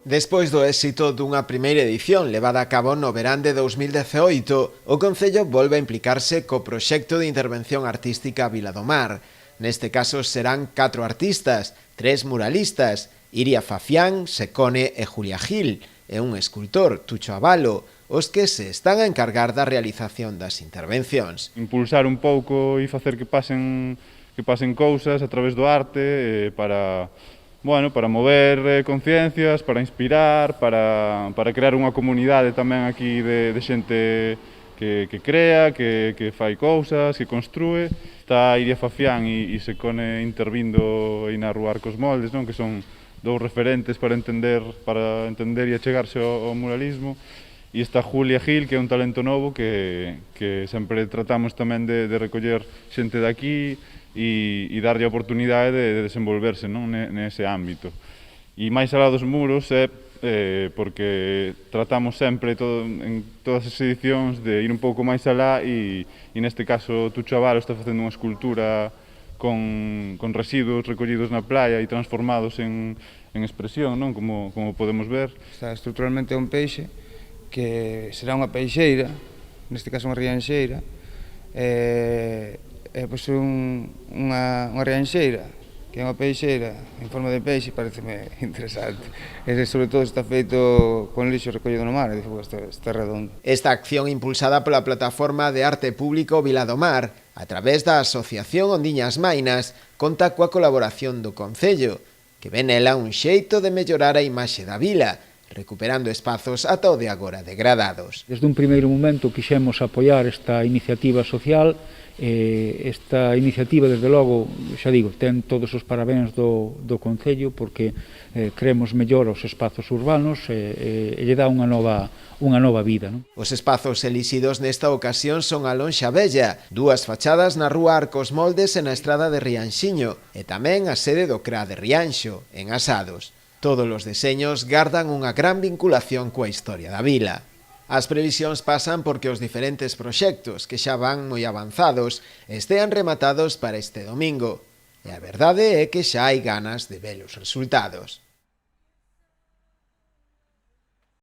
Despois do éxito dunha primeira edición levada a cabo no verán de 2018, o Concello volve a implicarse co proxecto de intervención artística Vila do Mar. Neste caso serán 4 artistas, 3 muralistas, Iria Fafián, Secone e Julia Gil, e un escultor, Tucho Abalo, os que se están a encargar da realización das intervencións. Impulsar un pouco e facer que pasen cousas a través do arte para mover conciencias, para inspirar, para crear unha comunidade tamén aquí de xente que crea, que fai cousas, que construe. Está Iria Fafián e Secone intervindo aí na Rúa Arcos Moldes, non? Que son dous referentes para entender e achegarse ao muralismo. E está Julia Gil, que é un talento novo que sempre tratamos tamén de recoller xente de aquí e darlle a oportunidade de desenvolverse, non, nese ámbito. E máis alá dos muros é porque tratamos sempre en todas as edicións de ir un pouco máis alá e neste caso Tucho Abalo está facendo unha escultura con residuos recollidos na playa e transformados en expresión, non? Como podemos ver. Está estruturalmente un peixe que será unha peixeira, neste caso unha rianxeira, pois unha rianxeira, que é unha peixeira en forma de peixe, pareceme interesante. E sobre todo está feito con lixo recollido no mar, está redondo. Esta acción impulsada pola Plataforma de Arte Público Vila do Mar, a través da Asociación Ondiñas Mainas, conta coa colaboración do Concello, que ven nela un xeito de mellorar a imaxe da vila, recuperando espazos ata o de agora degradados. Desde un primeiro momento quixemos apoiar esta iniciativa social. Esta iniciativa, desde logo, xa digo, ten todos os parabéns do Concello porque creemos mellor os espazos urbanos e lle dá unha nova vida, non? Os espazos elixidos nesta ocasión son a Lonxa Vella, 2 fachadas na Rúa Arcos Moldes e na Estrada de Rianxiño e tamén a sede do CRA de Rianxo, en Asados. Todos os deseños gardan unha gran vinculación coa historia da vila. As previsións pasan porque os diferentes proxectos que xa van moi avanzados estean rematados para este domingo. E a verdade é que xa hai ganas de ver os resultados.